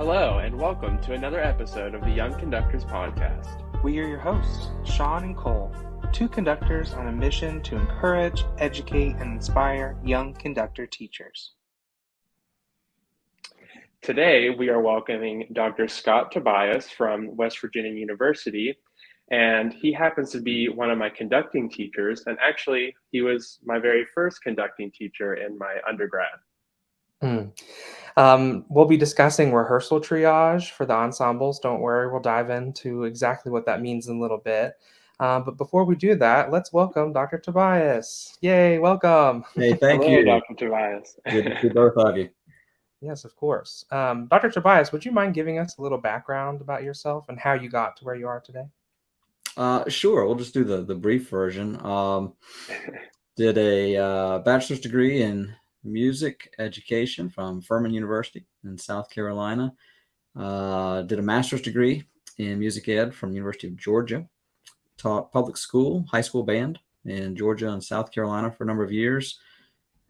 Hello, and welcome to another episode of the Young Conductors Podcast. We are your hosts, Sean and Cole, two conductors on a mission to encourage, educate, and inspire young conductor teachers. Today, we are welcoming Dr. Scott Tobias from West Virginia University, and he happens to be one of my conducting teachers, and actually, he was my very first conducting teacher in my undergrad. We'll be discussing rehearsal triage for the ensembles. Don't worry, we'll dive into exactly what that means in a little bit. But before we do that, let's welcome Dr. Tobias. Yay, welcome. Hey, thank Hello, you. Dr. Tobias. Good to see both of you. Yes, of course. Dr. Tobias, would you mind giving us a little background about yourself and how you got to where you are today? Sure, we'll just do the brief version. Did a bachelor's degree in music education from Furman University in South Carolina. Did a master's degree in music ed from University of Georgia. Taught public school, high school band in Georgia and South Carolina for a number of years.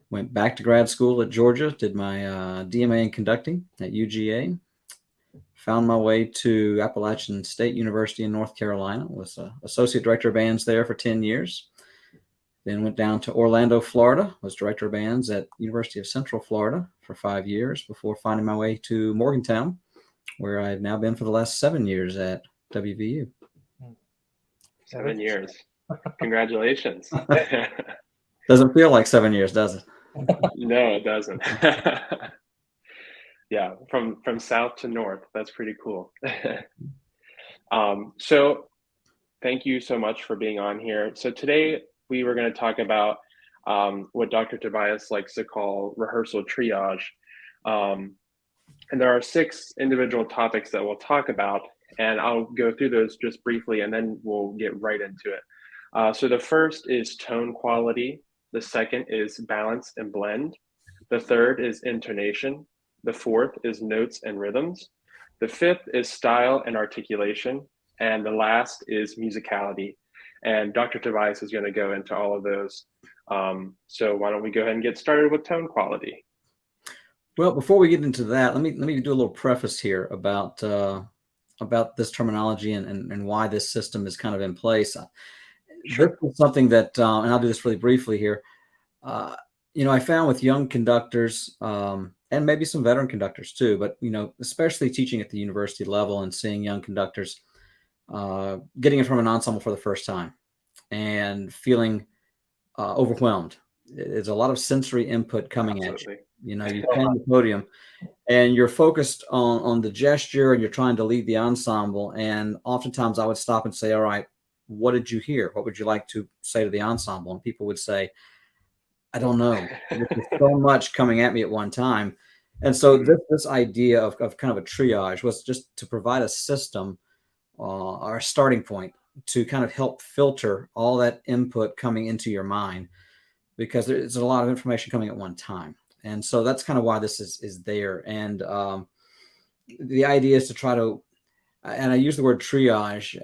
Went back to grad school at Georgia, did my DMA in conducting at UGA. Found my way to Appalachian State University in North Carolina. Was associate director of bands there for 10 years. Then went down to Orlando, Florida. Was director of bands at University of Central Florida for 5 years before finding my way to Morgantown, where I've now been for the last 7 years at WVU. 7 years. Congratulations. Doesn't feel like 7 years, does it? No, it doesn't. Yeah, from south to north. That's pretty cool. So thank you so much for being on here. So today we were going to talk about what Dr. Tobias likes to call rehearsal triage. And there are 6 individual topics that we'll talk about, and I'll go through those just briefly, and then we'll get right into it. So the first is tone quality. The second is balance and blend. The third is intonation. The fourth is notes and rhythms. The fifth is style and articulation. And the last is musicality. And Dr. Tobias is going to go into all of those. So why don't we go ahead and get started with tone quality? Well, before we get into that, let me do a little preface here about this terminology and why this system is kind of in place. Sure. This is something that, and I'll do this really briefly here. I found with young conductors and maybe some veteran conductors too, but especially teaching at the university level and seeing young conductors getting in front of an ensemble for the first time and feeling overwhelmed. It's a lot of sensory input coming Absolutely. at you. You stand on the podium and you're focused on the gesture and you're trying to lead the ensemble. And oftentimes I would stop and say, all right, what did you hear? What would you like to say to the ensemble? And people would say, I don't know. There's so much coming at me at one time. And so this idea of kind of a triage was just to provide a system or a starting point to kind of help filter all that input coming into your mind, because there's a lot of information coming at one time. And so that's kind of why this is there. And the idea is to try to, and I use the word triage,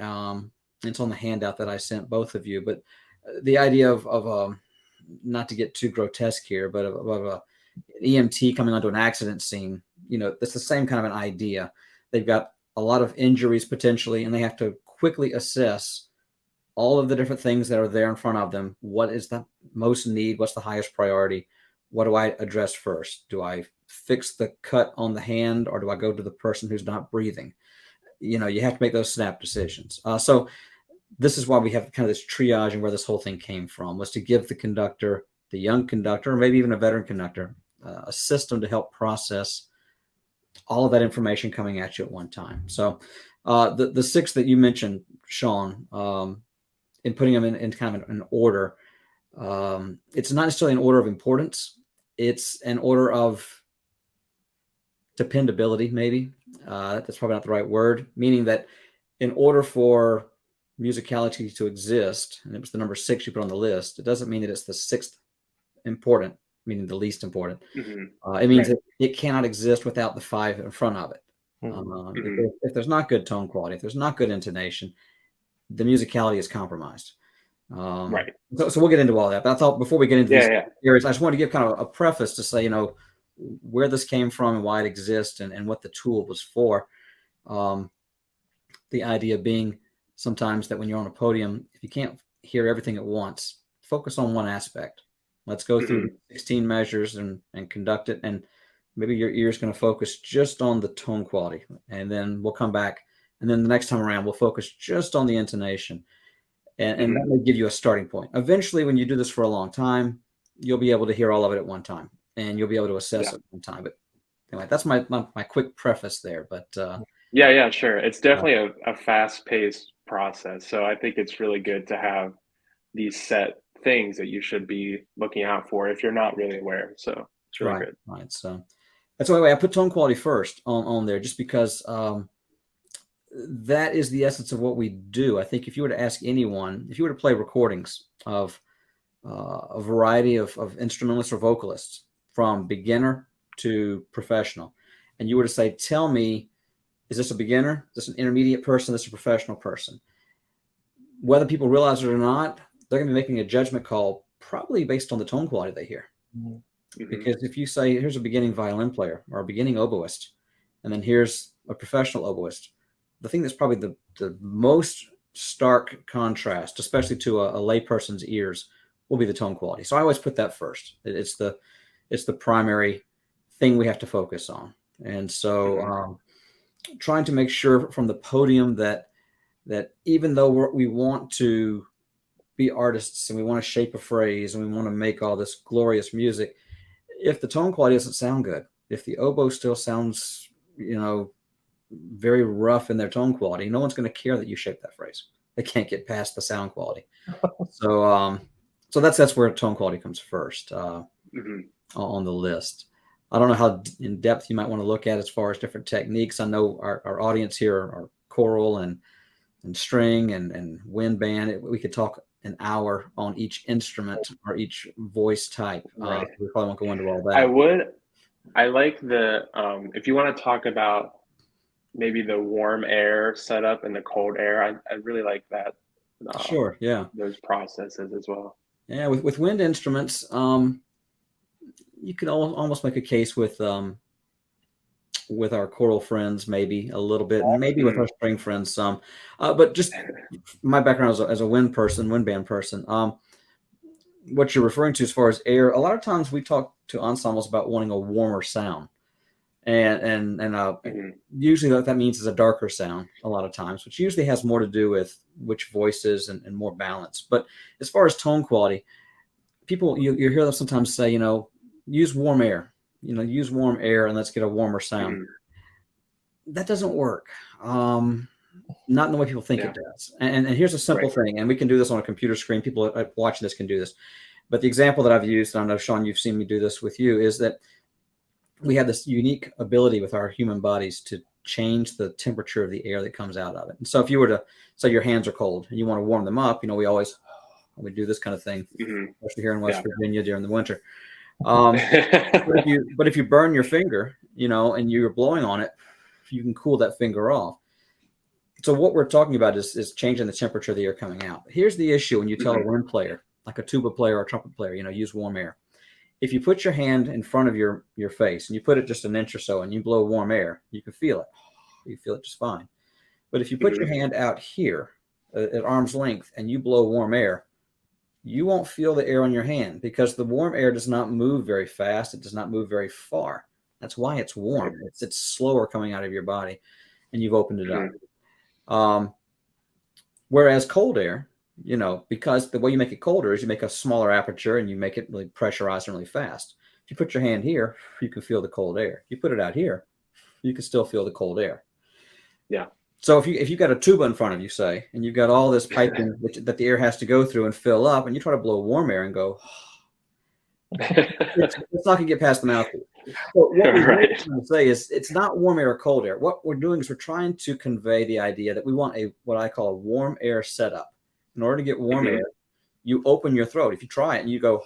it's on the handout that I sent both of you, but the idea of not to get too grotesque here, but of an EMT coming onto an accident scene, it's the same kind of an idea. They've got a lot of injuries potentially, and they have to quickly assess all of the different things that are there in front of them. What is the most need? What's the highest priority? What do I address first? Do I fix the cut on the hand, or do I go to the person who's not breathing? You have to make those snap decisions. So this is why we have kind of this triage, and where this whole thing came from was to give the conductor, the young conductor, or maybe even a veteran conductor, a system to help process all of that information coming at you at one time. So the 6 that you mentioned, Sean, in putting them in kind of an order, it's not necessarily an order of importance. It's an order of dependability, maybe. That's probably not the right word, meaning that in order for musicality to exist, and it was the number 6 you put on the list, it doesn't mean that it's the 6th important, meaning the least important. It means that it cannot exist without the 5 in front of it. If there's not good tone quality, if there's not good intonation, the musicality is compromised. Right. So we'll get into all that. But I thought before we get into these areas, I just wanted to give kind of a preface to say, where this came from and why it exists and what the tool was for. The idea being sometimes that when you're on a podium, if you can't hear everything at once, focus on one aspect. Let's go through 16 measures and conduct it. And maybe your ear's going to focus just on the tone quality. And then we'll come back. And then the next time around, we'll focus just on the intonation. And that may give you a starting point. Eventually, when you do this for a long time, you'll be able to hear all of it at one time. And you'll be able to assess it at one time. But anyway, that's my quick preface there. But yeah, sure. It's definitely a fast-paced process. So I think it's really good to have these set things that you should be looking out for if you're not really aware. So it's really good. Right. So that's why I put tone quality first on there, just because that is the essence of what we do. I think if you were to ask anyone, if you were to play recordings of a variety of instrumentalists or vocalists from beginner to professional, and you were to say, tell me, is this a beginner? Is this an intermediate person? Is this a professional person? Whether people realize it or not, they're going to be making a judgment call probably based on the tone quality they hear. Because if you say, here's a beginning violin player or a beginning oboist, and then here's a professional oboist, the thing that's probably the most stark contrast, especially to a layperson's ears, will be the tone quality. So I always put that first. It's the primary thing we have to focus on. And so trying to make sure from the podium that even though we want to be artists and we want to shape a phrase and we want to make all this glorious music, if the tone quality doesn't sound good, if the oboe still sounds, very rough in their tone quality, no one's going to care that you shape that phrase. They can't get past the sound quality. So that's where tone quality comes first on the list. I don't know how in depth you might want to look at as far as different techniques. I know our audience here are choral and string and wind band. We could talk an hour on each instrument or each voice type. Right. We probably won't go into all that. I like if you want to talk about maybe the warm air setup and the cold air, I really like that. Sure. Yeah. Those processes as well. Yeah. With wind instruments, you could almost make a case with our choral friends, maybe a little bit, and maybe with our string friends some. But just my background as a wind band person, what you're referring to as far as air, a lot of times we talk to ensembles about wanting a warmer sound. And usually what that means is a darker sound a lot of times, which usually has more to do with which voices and more balance. But as far as tone quality, people, you hear them sometimes say, use warm air, use warm air and let's get a warmer sound. That doesn't work. Not in the way people think it does. And here's a simple thing, and we can do this on a computer screen. People watching this can do this. But the example that I've used, and I know, Sean, you've seen me do this with you, is that we have this unique ability with our human bodies to change the temperature of the air that comes out of it. And so if you were to say your hands are cold and you want to warm them up, we do this kind of thing, especially here in West Virginia during the winter. But if you burn your finger, and you're blowing on it, you can cool that finger off. So what we're talking about is changing the temperature of the air coming out. Here's the issue when you tell a wind player, like a tuba player or a trumpet player, use warm air. If you put your hand in front of your face and you put it just an inch or so and you blow warm air, you can feel it. You feel it just fine. But if you put your hand out here at arm's length and you blow warm air, you won't feel the air on your hand because the warm air does not move very fast. It does not move very far. That's why it's warm. It's slower coming out of your body and you've opened it up. Whereas cold air, because the way you make it colder is you make a smaller aperture and you make it really pressurized and really fast. If you put your hand here, you can feel the cold air. If you put it out here, you can still feel the cold air. Yeah. So if you've got a tuba in front of you, say, and you've got all this piping that the air has to go through and fill up, and you try to blow warm air and go, it's not going to get past the mouthpiece. So what we're trying to say is it's not warm air or cold air. What we're doing is we're trying to convey the idea that we want what I call a warm air setup. In order to get warm air, you open your throat. If you try it and you go,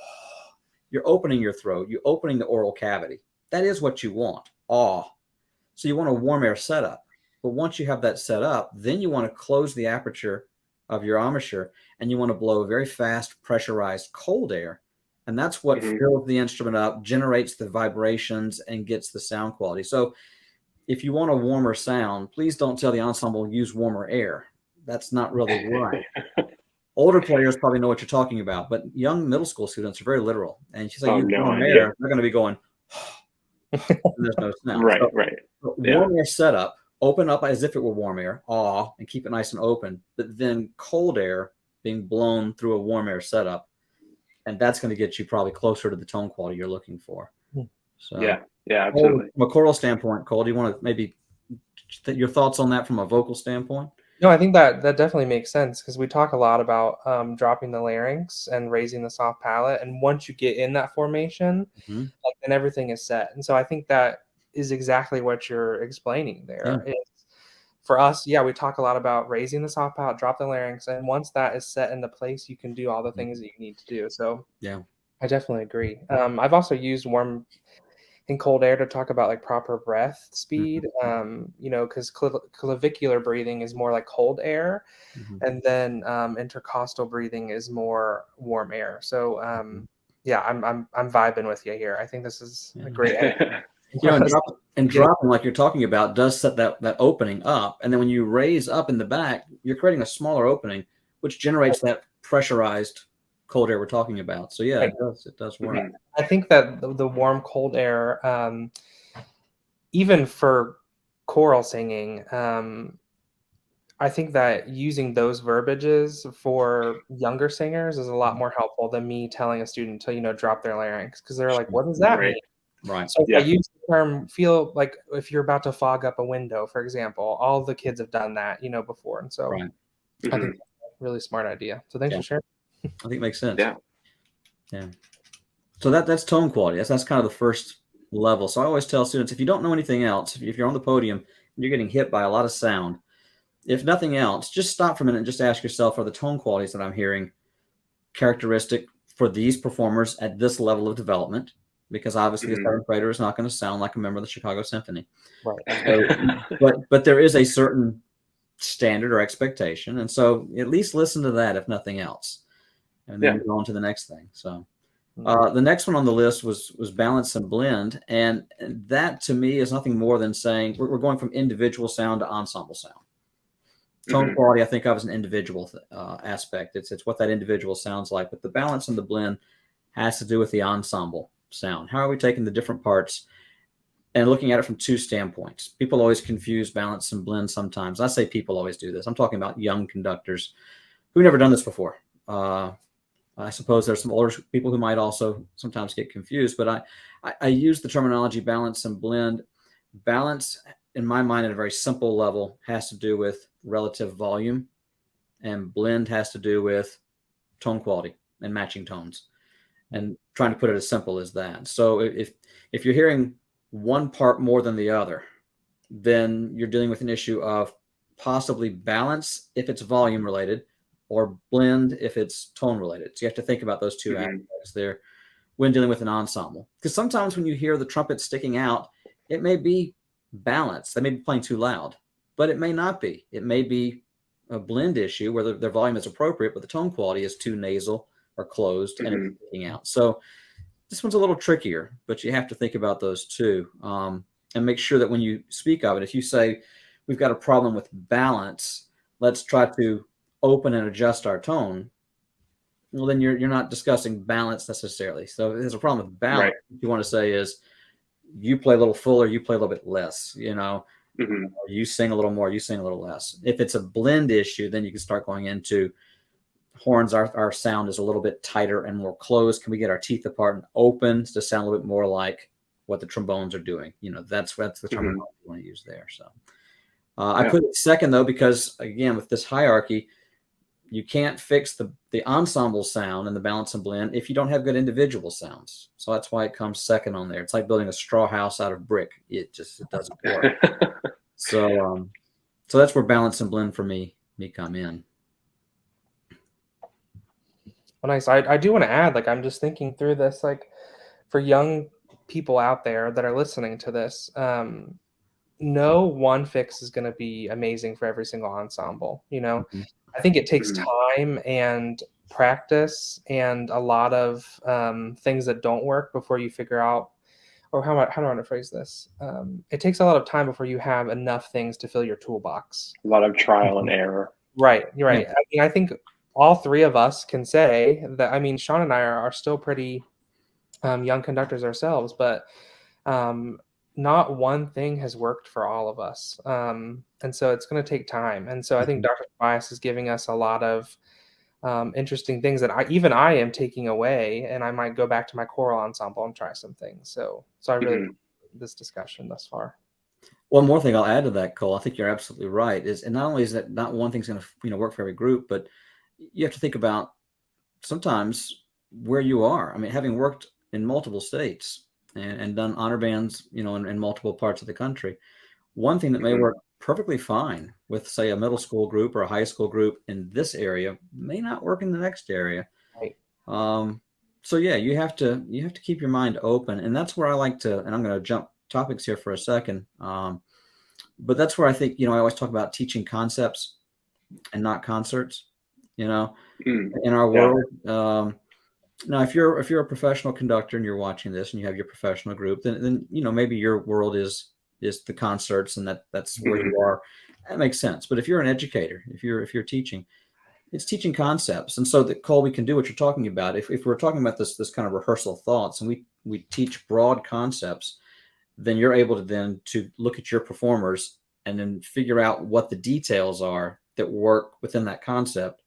you're opening your throat, you're opening the oral cavity. That is what you want. So you want a warm air setup. But once you have that set up, then you want to close the aperture of your embouchure and you want to blow very fast, pressurized cold air And that's what Mhm. fills the instrument up, generates the vibrations, and gets the sound quality. So if you want a warmer sound, please don't tell the ensemble use warmer air. That's not really right. Older players probably know what you're talking about, but young middle school students are very literal. And if you say Oh, use no warm idea. air, they're going to be going, and there's no sound. Right, So right. Yeah. warm air setup, open up as if it were warm air, and keep it nice and open, but then cold air being blown through a warm air setup. And that's going to get you probably closer to the tone quality you're looking for. So, Yeah, absolutely. from a choral standpoint, Cole, do you want to maybe your thoughts on that from a vocal standpoint? No, I think that definitely makes sense, because we talk a lot about dropping the larynx and raising the soft palate. And once you get in that formation, Mm-hmm. like, then everything is set. And so I think that is exactly what you're explaining there. Yeah. For us, we talk a lot about raising the soft palate, drop the larynx, and once that is set into place, you can do all the things that you need to do. So Yeah. I definitely agree. I've also used warm and cold air to talk about like proper breath speed, because clavicular breathing is more like cold air, Mm-hmm. and then intercostal breathing is more warm air. So I'm vibing with you here. I think this is a great dropping like you're talking about does set that opening up, and then when you raise up in the back, you're creating a smaller opening, which generates that pressurized cold air we're talking about. So yeah, it does work. Mhm. I think that the warm cold air, even for choral singing, I think that using those verbiages for younger singers is a lot more helpful than me telling a student to, drop their larynx, because they're like, what does that mean? Right. So if I use the term, feel like if you're about to fog up a window, for example, all the kids have done that, before. And so Right. I think that's a really smart idea. So thanks for sharing. I think it makes sense. Yeah. So that's tone quality. That's kind of the first level. So I always tell students, if you don't know anything else, if you're on the podium and you're getting hit by a lot of sound, if nothing else, just stop for a minute and just ask yourself, are the tone qualities that I'm hearing characteristic for these performers at this level of development? Because obviously a seventh grader is not going to sound like a member of the Chicago Symphony. Right. So, but there is a certain standard or expectation. And so at least listen to that, if nothing else. And then go on to the next thing. So the next one on the list was balance and blend. And that to me is nothing more than saying we're going from individual sound to ensemble sound. Tone quality, I think of as an individual aspect. It's what that individual sounds like. But the balance and the blend has to do with the ensemble sound. How are we taking the different parts and looking at it from two standpoints? People always confuse balance and blend sometimes. I say people always do this. I'm talking about young conductors who've never done this before. I suppose there's some older people who might also sometimes get confused, but I use the terminology balance and blend. Balance, in my mind, at a very simple level, has to do with relative volume, and blend has to do with tone quality and matching tones, and trying to put it as simple as that. So if you're hearing one part more than the other, then you're dealing with an issue of possibly balance if it's volume related, or blend if it's tone related. So you have to think about those two aspects there when dealing with an ensemble. Because sometimes when you hear the trumpet sticking out, it may be balanced. They may be playing too loud, but it may not be. It may be a blend issue where their volume is appropriate, but the tone quality is too nasal or closed and it's sticking out. So this one's a little trickier, but you have to think about those two, and make sure that when you speak of it, if you say, we've got a problem with balance, let's try to open and adjust our tone, well, then you're not discussing balance necessarily. So if there's a problem with balance, what you want to say is, you play a little fuller, you play a little bit less, you sing a little more, you sing a little less. If it's a blend issue, then you can start going into horns. Our sound is a little bit tighter and more closed. Can we get our teeth apart and open to sound a little bit more like what the trombones are doing? That's the terminology you want to use there. So I put it second, though, because again, with this hierarchy, you can't fix the ensemble sound and the balance and blend if you don't have good individual sounds. So that's why it comes second on there. It's like building a straw house out of brick. It doesn't work. So that's where balance and blend for me come in. Well, nice. I do want to add, like, I'm just thinking through this, like, for young people out there that are listening to this, no one fix is going to be amazing for every single ensemble. I think it takes time and practice and a lot of things that don't work before you figure out, or how do I want to phrase this? It takes a lot of time before you have enough things to fill your toolbox. A lot of trial and error. Right. You're right. Yeah. I mean, I think all three of us can say that. I mean, Sean and I are still pretty young conductors ourselves, but not one thing has worked for all of us. And so it's going to take time. And so I think Dr. Tobias is giving us a lot of interesting things that I am taking away, and I might go back to my choral ensemble and try some things. So I really like this discussion thus far. One more thing I'll add to that, Cole, I think you're absolutely right. And not only is that not one thing's going to work for every group, but you have to think about sometimes where you are. I mean, having worked in multiple states and done honor bands, in multiple parts of the country, one thing that may work perfectly fine with, say, a middle school group or a high school group in this area may not work in the next area. Right. So yeah, you have to keep your mind open, and that's where I like to. And I'm going to jump topics here for a second, but that's where I think I always talk about teaching concepts and not concerts. In our world. Now, if you're a professional conductor and you're watching this and you have your professional group, then maybe your world is the concerts, and that's where you are. That makes sense. But if you're an educator, if you're teaching, it's teaching concepts. And so that, Cole, we can do what you're talking about. If we're talking about this kind of rehearsal thoughts, and we teach broad concepts, then you're able to look at your performers and then figure out what the details are that work within that concept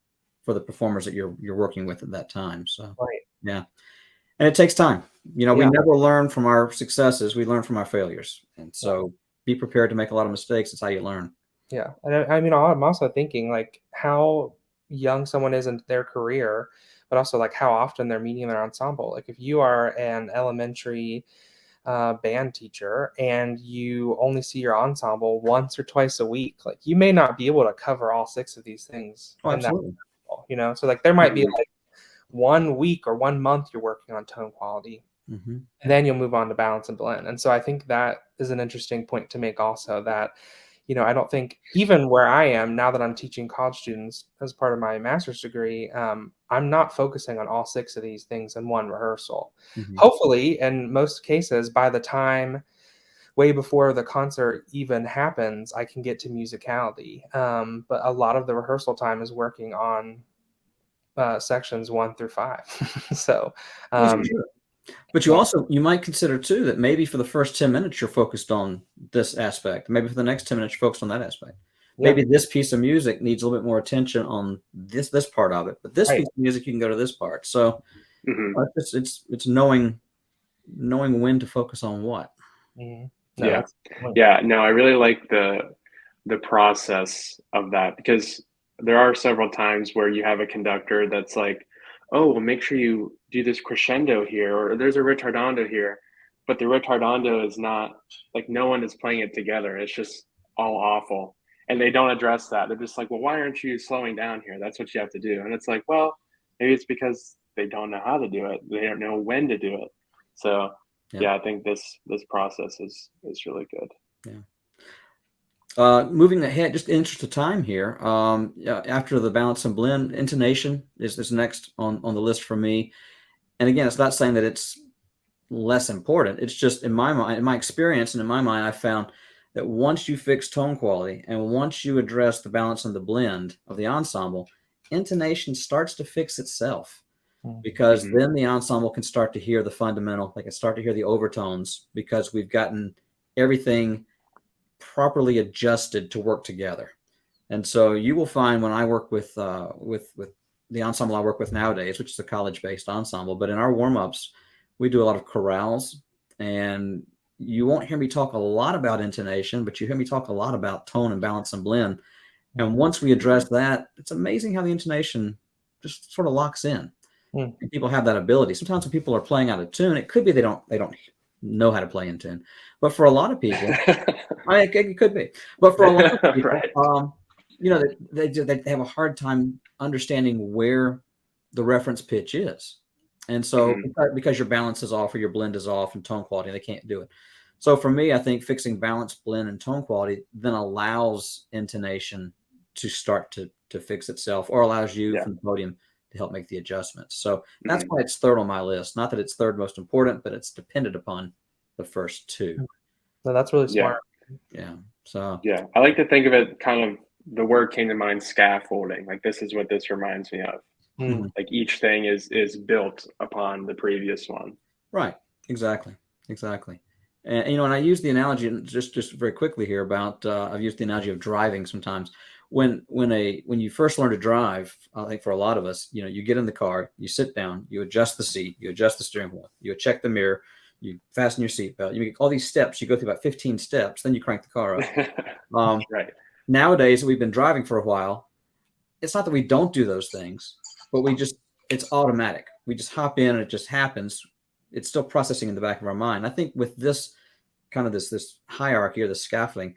for the performers that you're working with at that time. So Right. Yeah. And it takes time. We never learn from our successes. We learn from our failures. And so be prepared to make a lot of mistakes. It's how you learn. Yeah. And I mean, I'm also thinking like how young someone is in their career, but also like how often they're meeting their ensemble. Like if you are an elementary band teacher and you only see your ensemble once or twice a week, like you may not be able to cover all 6 of these things. Oh, absolutely. So like there might be like 1 week or 1 month you're working on tone quality, and then you'll move on to balance and blend. And so I think that is an interesting point to make also, that I don't think, even where I am now that I'm teaching college students as part of my master's degree, I'm not focusing on all 6 of these things in one rehearsal. Hopefully, in most cases, by the time way before the concert even happens, I can get to musicality. But a lot of the rehearsal time is working on sections 1 through 5. So, but you might consider too that maybe for the first 10 minutes you're focused on this aspect. Maybe for the next 10 minutes you're focused on that aspect. Maybe this piece of music needs a little bit more attention on this part of it, but this piece of music you can go to this part. So it's knowing when to focus on what. No, I really like the process of that, because there are several times where you have a conductor that's like, oh, well, make sure you do this crescendo here, or there's a ritardando here, but the ritardando is not, like, no one is playing it together. It's just all awful. And they don't address that. They're just like, well, why aren't you slowing down here? That's what you have to do. And it's like, well, maybe it's because they don't know how to do it. They don't know when to do it. So I think this process is really good. Moving ahead, just in the interest of time here, after the balance and blend, intonation is next on the list for me. And again, it's not saying that it's less important. It's just, in my mind, in my experience, and in my mind, I found that once you fix tone quality and once you address the balance and the blend of the ensemble, intonation starts to fix itself. Because then the ensemble can start to hear the fundamental, they can start to hear the overtones, because we've gotten everything properly adjusted to work together. And so you will find, when I work with the ensemble I work with nowadays, which is a college-based ensemble, but in our warm-ups, we do a lot of chorales, and you won't hear me talk a lot about intonation, but you hear me talk a lot about tone and balance and blend. And once we address that, it's amazing how the intonation just sort of locks in. And people have that ability. Sometimes when people are playing out of tune, it could be they don't know how to play in tune. But for a lot of people, it could be. But for a lot of people, they have a hard time understanding where the reference pitch is. And so because your balance is off or your blend is off and tone quality, they can't do it. So for me, I think fixing balance, blend, and tone quality then allows intonation to start to fix itself, or allows you from the podium to help make the adjustments. So that's why it's third on my list. Not that it's third most important, but it's dependent upon the first two. No, that's really smart. Yeah. So yeah, I like to think of it kind of, the word came to mind, scaffolding. Like, this is what this reminds me of. Like, each thing is built upon the previous one. Right. Exactly. And and I use the analogy just very quickly here about I've used the analogy of driving sometimes. When you first learn to drive, I think for a lot of us, you get in the car, you sit down, you adjust the seat, you adjust the steering wheel, you check the mirror, you fasten your seatbelt, you make all these steps, you go through about 15 steps, then you crank the car up. Right. Nowadays, we've been driving for a while. It's not that we don't do those things, but it's automatic. We just hop in and it just happens. It's still processing in the back of our mind. I think with this kind of this hierarchy or the scaffolding,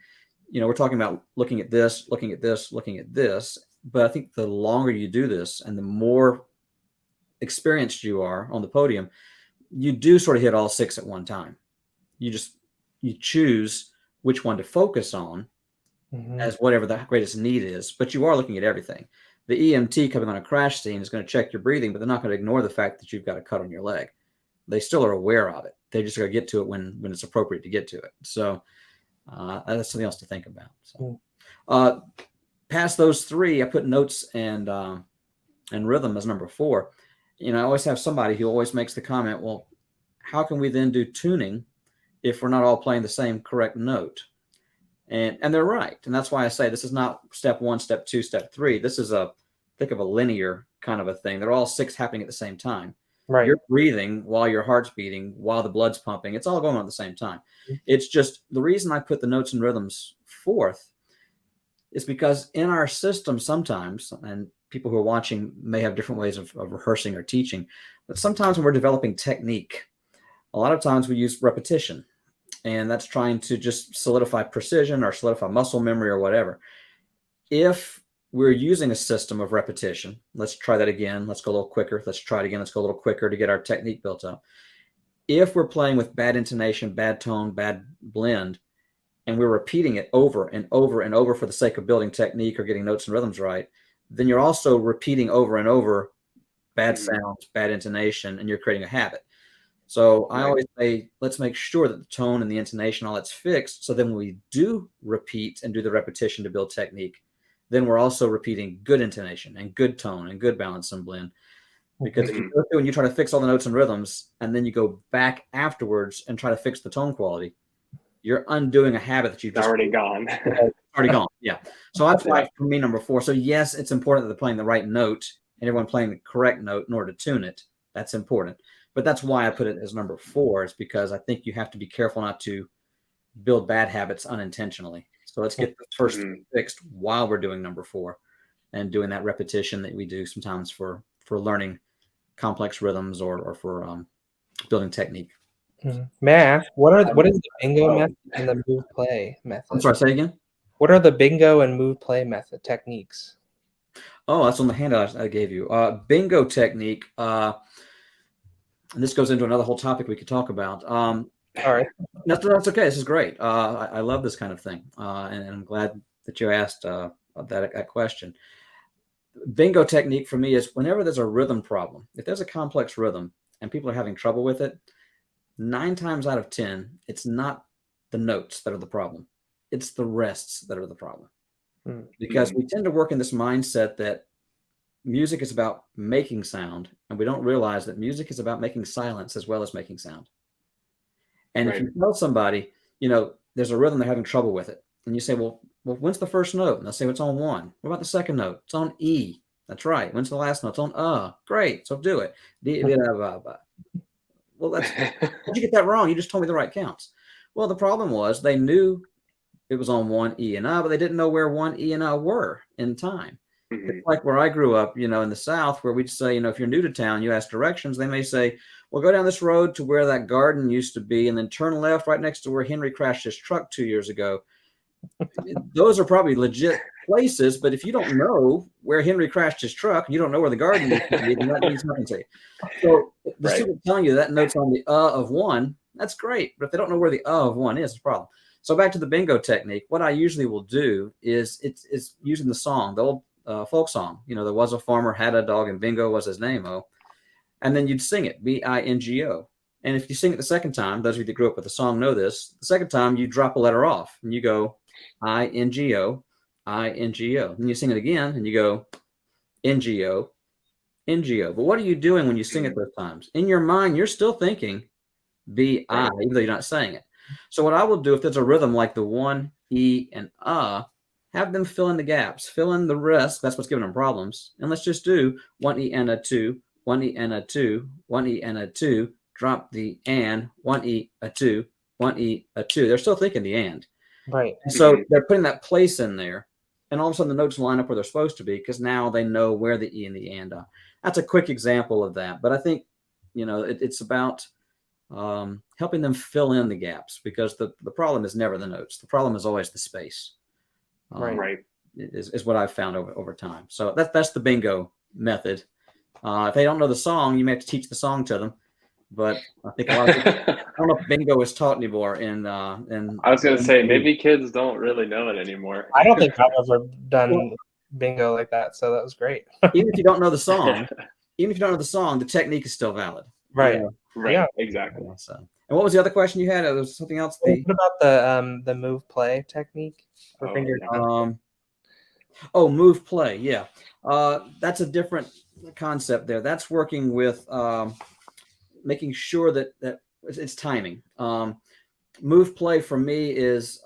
we're talking about looking at this, looking at this, looking at this. But I think the longer you do this and the more experienced you are on the podium, you do sort of hit all six at one time. You choose which one to focus on as whatever the greatest need is, but you are looking at everything. The EMT coming on a crash scene is going to check your breathing, but they're not going to ignore the fact that you've got a cut on your leg. They still are aware of it. They just got to get to it when it's appropriate to get to it. So that's something else to think about. So past those three, I put notes and rhythm as number 4. I always have somebody who always makes the comment, well, how can we then do tuning if we're not all playing the same correct note? And they're right. And that's why I say this is not step 1, step 2, step 3. This is think of a linear kind of a thing. They're all 6 happening at the same time. Right. You're breathing while your heart's beating, while the blood's pumping. It's all going on at the same time. It's just the reason I put the notes and rhythms 4th is because in our system sometimes, and people who are watching may have different ways of rehearsing or teaching, but sometimes when we're developing technique, a lot of times we use repetition. And that's trying to just solidify precision or solidify muscle memory or whatever. If we're using a system of repetition, let's try that again. Let's go a little quicker. Let's try it again. Let's go a little quicker to get our technique built up. If we're playing with bad intonation, bad tone, bad blend, and we're repeating it over and over and over for the sake of building technique or getting notes and rhythms right, then you're also repeating over and over bad sounds, bad intonation, and you're creating a habit. So I always say, let's make sure that the tone and the intonation, all that's fixed. So then when we do repeat and do the repetition to build technique, then we're also repeating good intonation and good tone and good balance and blend. Because if you go through and you try to fix all the notes and rhythms, and then you go back afterwards and try to fix the tone quality, you're undoing a habit that you've just already gone. Already gone. Yeah. So that's why for me, number 4. So yes, it's important that they're playing the right note and everyone playing the correct note in order to tune it. That's important. But that's why I put it as number 4, is because I think you have to be careful not to build bad habits unintentionally. So let's get the first fixed while we're doing number 4 and doing that repetition that we do sometimes for learning complex rhythms or for building technique. May I ask, what is the bingo method and the move play method? I'm sorry, say again? What are the bingo and move play method techniques? Oh, that's on the handout I gave you. Bingo technique. And this goes into another whole topic we could talk about. All right. That's okay. This is great. I love this kind of thing. And I'm glad that you asked that question. Bingo technique for me is whenever there's a rhythm problem, if there's a complex rhythm and people are having trouble with it, 9 times out of 10, it's not the notes that are the problem. It's the rests that are the problem. Because we tend to work in this mindset that music is about making sound, and we don't realize that music is about making silence as well as making sound. And if you tell somebody, there's a rhythm, they're having trouble with it, and you say, well, when's the first note? And they'll say, well, it's on 1. What about the second note? It's on E. That's right. When's the last note? It's on Great. So do it. Well, how'd you get that wrong? You just told me the right counts. Well, the problem was they knew it was on 1 E and but they didn't know where 1 E and were in time. It's like where I grew up, in the South, where we'd say, if you're new to town, you ask directions. They may say, well, go down this road to where that garden used to be, and then turn left right next to where Henry crashed his truck 2 years ago. Those are probably legit places, but if you don't know where Henry crashed his truck, and you don't know where the garden used to be, then that means nothing to you. So the student telling you that note's on the of 1, that's great. But if they don't know where the of 1 is, it's a problem. So back to the bingo technique, what I usually will do is it's using the song, the old folk song. There was a farmer had a dog and Bingo was his name. Oh, and then you'd sing it, Bingo. And if you sing it the second time, those of you that grew up with the song know this. The second time, you drop a letter off and you go Ingo, Ingo. And you sing it again and you go Ngo, Ngo. But what are you doing when you sing it those times? In your mind, you're still thinking B, I, even though you're not saying it. So what I will do if there's a rhythm like the 1, E, and have them fill in the gaps, fill in the rest. That's what's giving them problems. And let's just do 1 E and a 2, 1 E and a 2, 1 E and a 2, drop the and, 1 E, a 2, 1 E, a 2. They're still thinking the and. Right. And so they're putting that place in there. And all of a sudden the notes line up where they're supposed to be because now they know where the E and the and are. That's a quick example of that. But I think, it's about helping them fill in the gaps because the problem is never the notes. The problem is always the space. Right. Is what I've found over time. So that's the bingo method. If they don't know the song, you may have to teach the song to them. But I think a lot of people, I don't know if bingo is taught anymore. I was going to say, maybe kids don't really know it anymore. I don't think I've ever done bingo like that, so that was great. Even if you don't know the song, the technique is still valid. Right. Right. Yeah. Exactly. So, and what was the other question you had? There was something else. What about the move play technique for finger? Move play. Yeah. That's a different concept there. That's working with making sure that it's timing. Move play for me is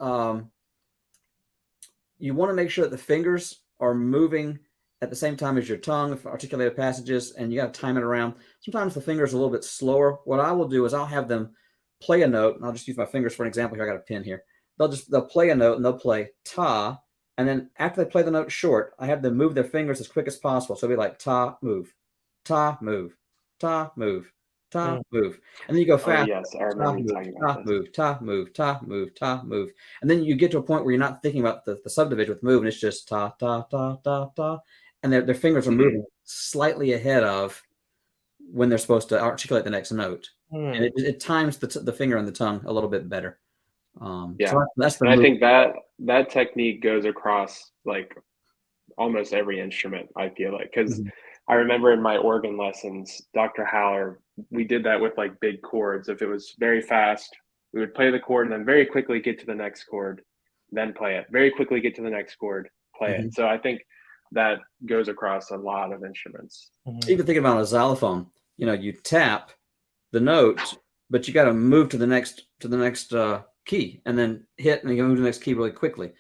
you want to make sure that the fingers are moving at the same time as your tongue for articulated passages, and you got to time it around. Sometimes the fingers are a little bit slower. What I will do is I'll have them play a note, and I'll just use my fingers for an example here. I got a pen here. They'll play a note, and they'll play ta, and then after they play the note short, I have them move their fingers as quick as possible. So it'll be like ta, move, ta, move, ta, move, ta, move. And then you go fast. Oh, yes, I remember you talking about move, ta, move, ta, move, ta, move. And then you get to a point where you're not thinking about the subdivision with move, and it's just ta, ta, ta, ta, ta. And their fingers are moving slightly ahead of when they're supposed to articulate the next note. And it times the finger and the tongue a little bit better. So that's the I think that technique goes across like almost every instrument, I feel like, because I remember in my organ lessons, Dr. Haller, we did that with like big chords. If it was very fast, we would play the chord and then very quickly get to the next chord, then play it. Very quickly get to the next chord, play it. So I think that goes across a lot of instruments. Even thinking about a xylophone, you tap the note, but you got to move to the next key and then hit, and you move to the next key really quickly.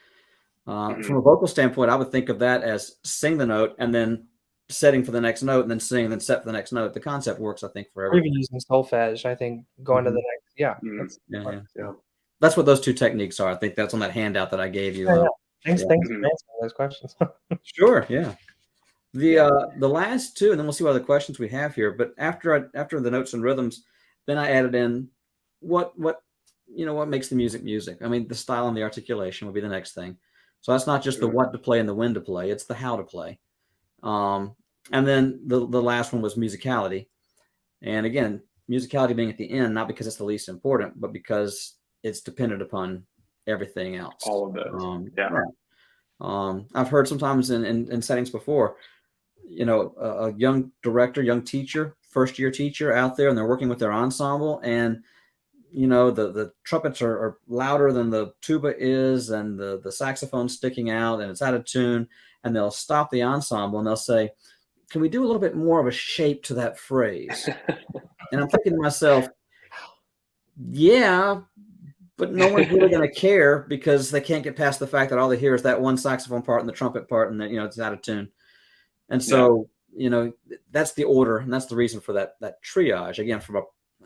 From a vocal standpoint, I would think of that as sing the note and then setting for the next note, and then sing, and then set for the next note. The concept works, I think, for everyone. Even using solfege, I think going to the next, That's what those two techniques are. I think that's on that handout that I gave you. Thanks for answering those questions. Sure, yeah. The last two, and then we'll see what other questions we have here. But after the notes and rhythms, then I added in what makes the music. I mean, the style and the articulation will be the next thing. So that's not just the what to play and the when to play; it's the how to play. And then the last one was musicality, and again, musicality being at the end, not because it's the least important, but because it's dependent upon everything else. All of those. Right. I've heard sometimes in settings before, a young director, young teacher, first year teacher out there, and they're working with their ensemble, and the trumpets are louder than the tuba is, and the saxophone's sticking out, and it's out of tune, and they'll stop the ensemble and they'll say, "Can we do a little bit more of a shape to that phrase?" And I'm thinking to myself, yeah, but no one's really going to care because they can't get past the fact that all they hear is that one saxophone part and the trumpet part, and that it's out of tune. And so that's the order, and that's the reason for that triage. Again, from a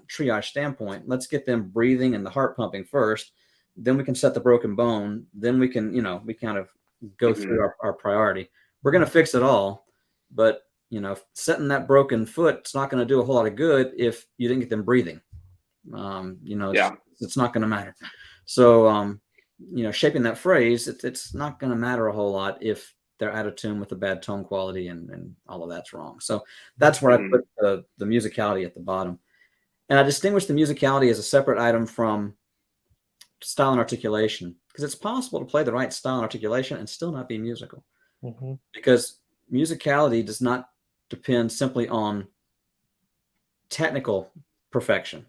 triage standpoint, let's get them breathing and the heart pumping first, then we can set the broken bone, then we can we kind of go through our priority. We're going to fix it all, but setting that broken foot, it's not going to do a whole lot of good if you didn't get them breathing. It's not going to matter. So shaping that phrase, it's not going to matter a whole lot if they're out of tune with the bad tone quality and all of that's wrong. So that's where I put the musicality at the bottom. And I distinguish the musicality as a separate item from style and articulation, because it's possible to play the right style and articulation and still not be musical. Because musicality does not depend simply on technical perfection.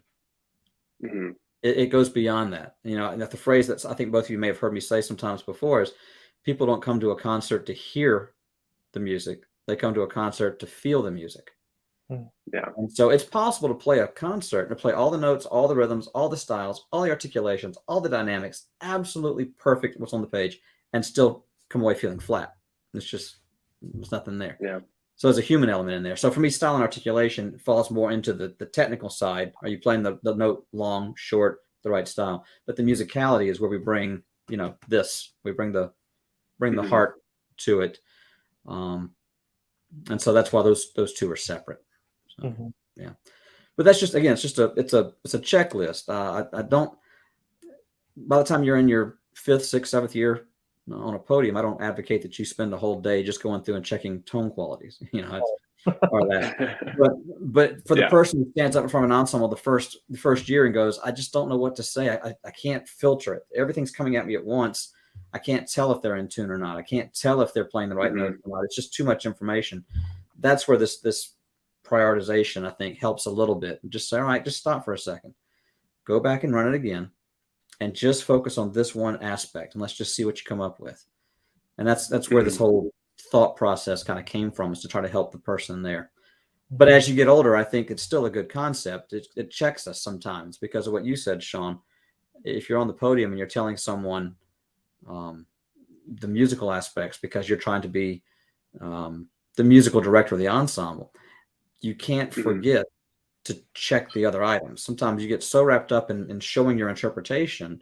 Mm-hmm. It goes beyond that. And that the phrase that I think both of you may have heard me say sometimes before is people don't come to a concert to hear the music. They come to a concert to feel the music. Yeah. And so it's possible to play a concert and to play all the notes, all the rhythms, all the styles, all the articulations, all the dynamics, absolutely perfect what's on the page, and still come away feeling flat. There's nothing there. Yeah. So there's a human element in there. So for me, style and articulation falls more into the technical side. Are you playing the note long, short, the right style? But the musicality is where we bring, we bring the heart to it. And so that's why those two are separate. So, yeah. But that's just, again, it's a checklist. I don't, by the time you're in your 5th, 6th, 7th year on a podium, I don't advocate that you spend a whole day just going through and checking tone qualities, or that. But for the person who stands up in front of an ensemble the first year and goes, I just don't know what to say. I can't filter it. Everything's coming at me at once. I can't tell if they're in tune or not. I can't tell if they're playing the right note or not. It's just too much information. That's where this prioritization, I think, helps a little bit. Just say, all right, just stop for a second. Go back and run it again. And just focus on this one aspect, and let's just see what you come up with. And that's where this whole thought process kind of came from, is to try to help the person there. But as you get older, I think it's still a good concept. It checks us sometimes because of what you said, Sean. If you're on the podium and you're telling someone the musical aspects because you're trying to be the musical director of the ensemble, you can't forget to check the other items. Sometimes you get so wrapped up in showing your interpretation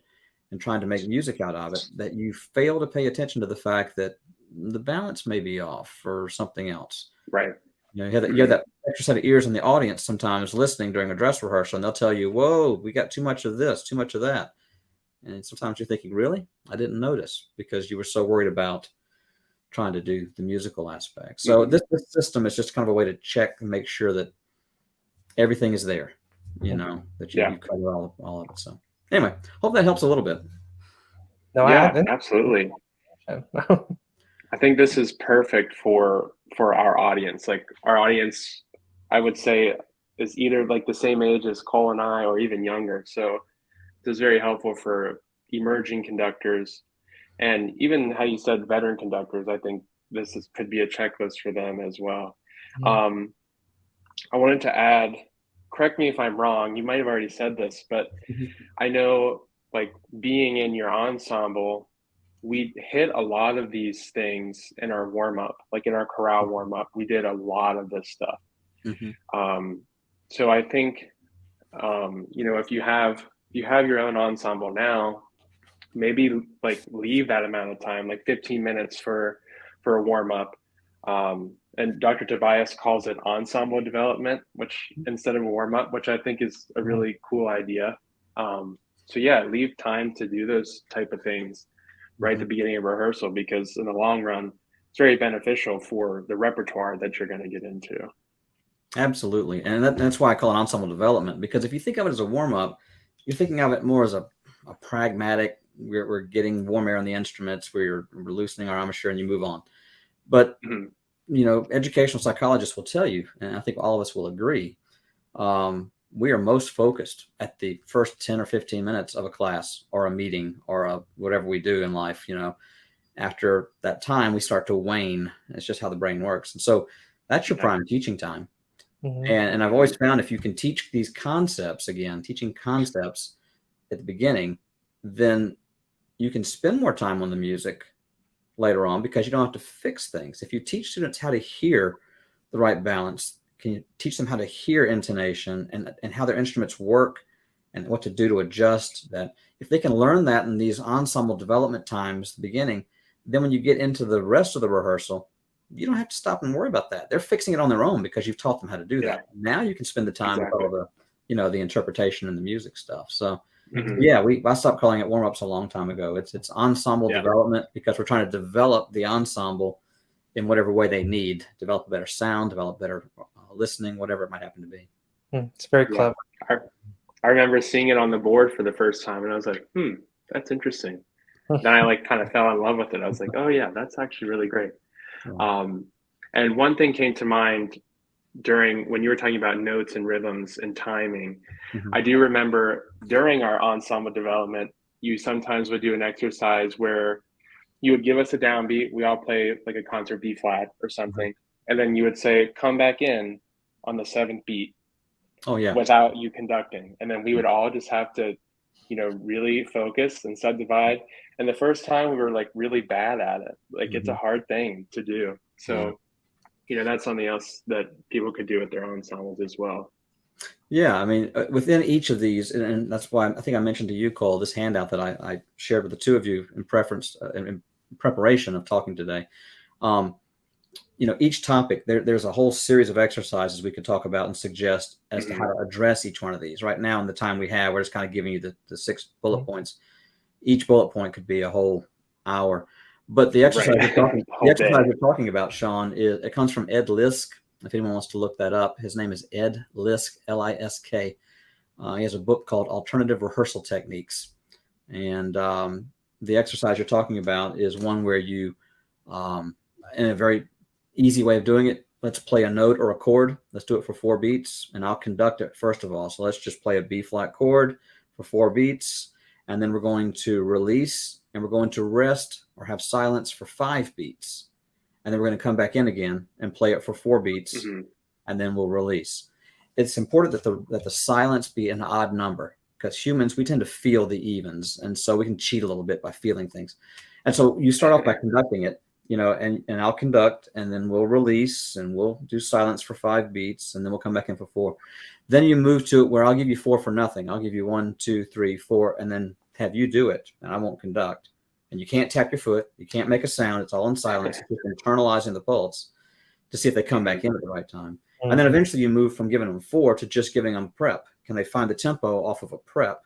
and trying to make music out of it that you fail to pay attention to the fact that the balance may be off or something else. Right. You have that extra set of ears in the audience sometimes listening during a dress rehearsal, and they'll tell you, whoa, we got too much of this, too much of that. And sometimes you're thinking, really? I didn't notice, because you were so worried about trying to do the musical aspect. So this system is just kind of a way to check and make sure that everything is there, that you cover all of it. So anyway, hope that helps a little bit. No, absolutely. I think this is perfect for our audience. Like, our audience, I would say, is either like the same age as Cole and I, or even younger. So this is very helpful for emerging conductors, and even how you said veteran conductors. I think could be a checklist for them as well. I wanted to add, correct me if I'm wrong, you might have already said this, but I know, like, being in your ensemble, we hit a lot of these things in our warm-up. Like in our chorale warm-up, we did a lot of this stuff. So I think, if you have your own ensemble now, maybe like leave that amount of time, like 15 minutes for a warm-up. And Dr. Tobias calls it ensemble development, which instead of a warm-up, which I think is a really cool idea. So yeah, leave time to do those type of things right at the beginning of rehearsal, because in the long run, it's very beneficial for the repertoire that you're going to get into. Absolutely. And that's why I call it ensemble development, because if you think of it as a warm-up, you're thinking of it more as a pragmatic, we're getting warm air on the instruments, we're loosening our embouchure, and you move on. But educational psychologists will tell you, and I think all of us will agree, we are most focused at the first 10 or 15 minutes of a class or a meeting or whatever we do in life. After that time, we start to wane. It's just how the brain works. And so that's your prime teaching time. And I've always found, if you can teach these concepts, teaching concepts at the beginning, then you can spend more time on the music later on, because you don't have to fix things. If you teach students how to hear the right balance, can you teach them how to hear intonation and how their instruments work and what to do to adjust that? If they can learn that in these ensemble development times at the beginning, then when you get into the rest of the rehearsal, you don't have to stop and worry about that. They're fixing it on their own because you've taught them how to do that. Now you can spend the time with all the interpretation and the music stuff. So I stopped calling it warm-ups a long time ago. It's ensemble development, because we're trying to develop the ensemble in whatever way they need, develop a better sound, develop better listening, whatever it might happen to be. It's very clever. I remember seeing it on the board for the first time, and I was like, that's interesting. Then I kind of fell in love with it. I was like, oh yeah, that's actually really great. And And one thing came to mind during when you were talking about notes and rhythms and timing. Mhm. I do remember during our ensemble development, you sometimes would do an exercise where you would give us a downbeat. We all play like a concert B flat or something. And then you would say, come back in on the seventh beat Oh yeah. without you conducting. And then we would all just have to, really focus and subdivide. And the first time we were like really bad at it. Like it's a hard thing to do. So, that's something else that people could do with their ensembles as well. Yeah, I mean, within each of these, and that's why I think I mentioned to you, Cole, this handout that I shared with the two of you in preparation of talking today. Each topic, there's a whole series of exercises we could talk about and suggest as to how to address each one of these. Right now, in the time we have, we're just kind of giving you the 6 bullet points. Each bullet point could be a whole hour. But the exercise, we're talking about, Sean, it comes from Ed Lisk. If anyone wants to look that up, his name is Ed Lisk, Lisk. He has a book called Alternative Rehearsal Techniques. And the exercise you're talking about is one where you, in a very easy way of doing it, let's play a note or a chord. Let's do it for 4 beats, and I'll conduct it first of all. So let's just play a B flat chord for 4 beats, and then we're going to release, and we're going to rest or have silence for 5 beats. And then we're going to come back in again and play it for 4 beats, and then we'll release. It's important that the silence be an odd number, because humans, we tend to feel the evens, and so we can cheat a little bit by feeling things. And so you start off by conducting it, and I'll conduct, and then we'll release, and we'll do silence for 5 beats, and then we'll come back in for 4. Then you move to it where I'll give you 4 for nothing. I'll give you 1, 2, 3, 4, and then have you do it, and I won't conduct. And you can't tap your foot. You can't make a sound. It's all in silence. It's just internalizing the pulse to see if they come back in at the right time. And then eventually you move from giving them 4 to just giving them prep. Can they find the tempo off of a prep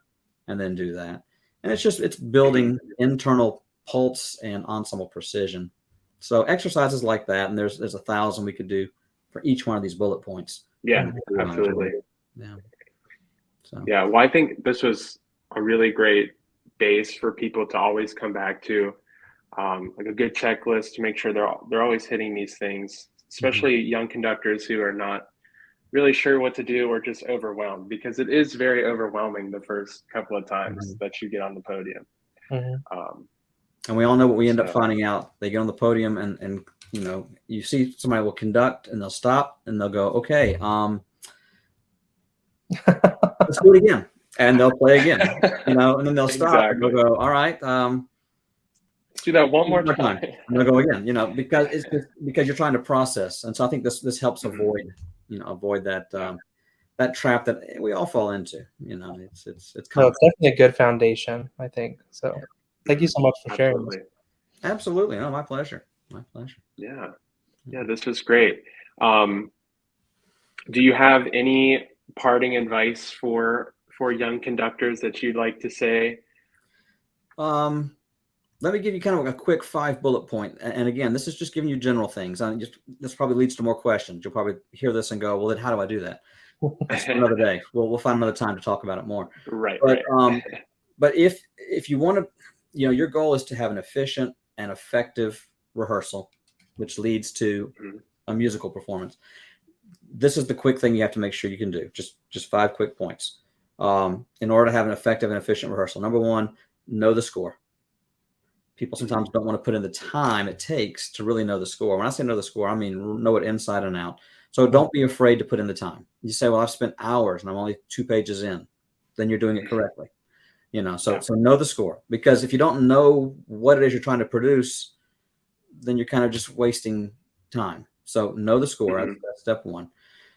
and then do that? And it's building internal pulse and ensemble precision. So exercises like that, and there's 1,000 we could do for each one of these bullet points. Yeah, absolutely. Yeah. So. Yeah. Well, I think this was a really great base for people to always come back to, like a good checklist to make sure they're always hitting these things, especially young conductors who are not really sure what to do or just overwhelmed, because it is very overwhelming the first couple of times that you get on the podium. And we all know what we end up finding out. They get on the podium and you see somebody will conduct and they'll stop and they'll go, okay, let's do it again. And they'll play again, and then they'll stop and they'll go, all right, let's do that one more time. And they'll go again, because it's just because you're trying to process. And so I think this helps avoid that that trap that we all fall into. It's definitely a good foundation, I think. So thank you so much for sharing this. Absolutely. No, my pleasure. Yeah, this was great. Do you have any parting advice for young conductors that you'd like to say? Let me give you kind of a quick 5 bullet point. And again, this is just giving you general things. This probably leads to more questions. You'll probably hear this and go, well, then how do I do that? That's another day. We'll find another time to talk about it more. Right. But if you want to, your goal is to have an efficient and effective rehearsal, which leads to a musical performance. This is the quick thing you have to make sure you can do. Just 5 quick points. In order to have an effective and efficient rehearsal. Number 1, know the score. People sometimes don't want to put in the time it takes to really know the score. When I say know the score, I mean know it inside and out. So don't be afraid to put in the time. You say, well, I've spent hours and I'm only 2 pages in. Then you're doing it correctly. So know the score. Because if you don't know what it is you're trying to produce, then you're kind of just wasting time. So know the score. That's step 1.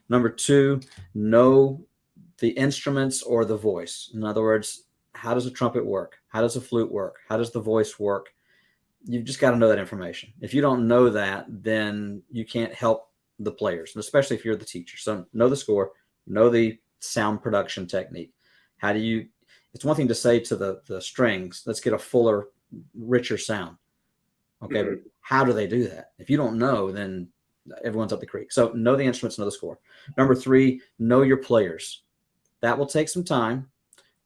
Number 2, know the instruments or the voice. In other words, how does a trumpet work? How does a flute work? How does the voice work? You've just got to know that information. If you don't know that, then you can't help the players, especially if you're the teacher. So know the score, know the sound production technique. It's one thing to say to the strings, let's get a fuller, richer sound. Okay, but how do they do that? If you don't know, then everyone's up the creek. So know the instruments, know the score. Number 3, know your players. That will take some time.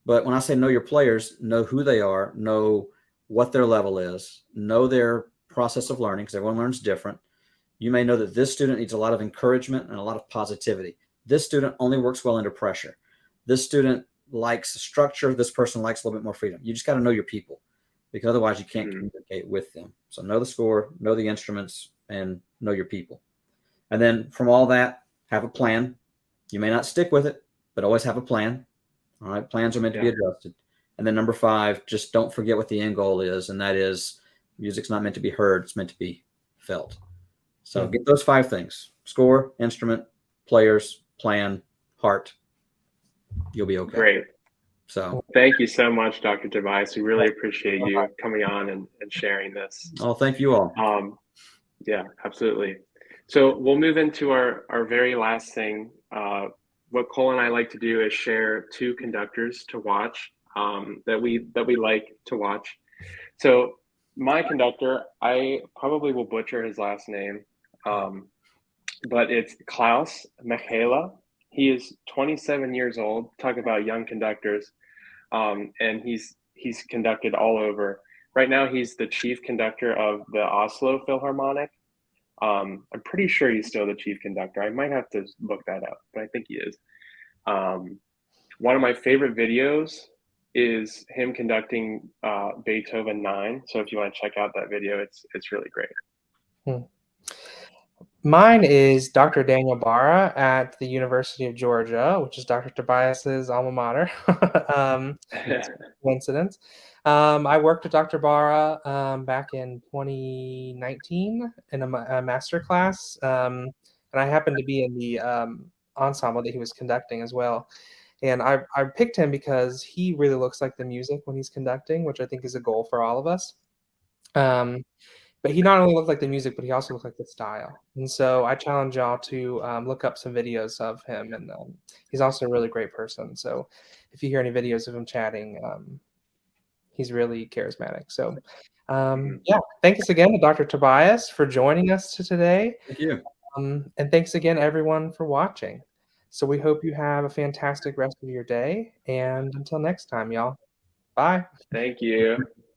But when I say know your players, know who they are, know what their level is, know their process of learning, because everyone learns different. You may know that this student needs a lot of encouragement and a lot of positivity. This student only works well under pressure. This student likes structure. This person likes a little bit more freedom. You just got to know your people, because otherwise you can't communicate with them. So know the score, know the instruments, and know your people. And then from all that, have a plan. You may not stick with it, but always have a plan. All right. Plans are meant to be adjusted. And then number 5, just don't forget what the end goal is. And that is, music's not meant to be heard. It's meant to be felt. So get those 5 things: score, instrument, players, plan, heart. You'll be okay. Great. So thank you so much, Dr. Tobias. We really appreciate you coming on and sharing this. Oh, thank you all. Yeah, absolutely. So we'll move into our very last thing. What Cole and I like to do is share 2 conductors to watch that we like to watch. So my conductor, I probably will butcher his last name, but it's Klaus Michaela. He is 27 years old. Talk about young conductors, and he's conducted all over. Right now, he's the chief conductor of the Oslo Philharmonic. I'm pretty sure he's still the chief conductor. I might have to look that up, but I think he is. One of my favorite videos is him conducting Beethoven 9. So if you want to check out that video, it's really great. Mine is Dr. Daniel Barra at the University of Georgia, which is Dr. Tobias's alma mater. It's a coincidence. I worked with Dr. Barra back in 2019 in a master class, and I happened to be in the ensemble that he was conducting as well. And I picked him because he really looks like the music when he's conducting, which I think is a goal for all of us. But he not only looked like the music, but he also looked like the style. And so I challenge y'all to look up some videos of him. And he's also a really great person. So if you hear any videos of him chatting, he's really charismatic. So yeah, thanks again to Dr. Tobias for joining us today. Thank you. And thanks again, everyone, for watching. So we hope you have a fantastic rest of your day. And until next time, y'all. Bye. Thank you.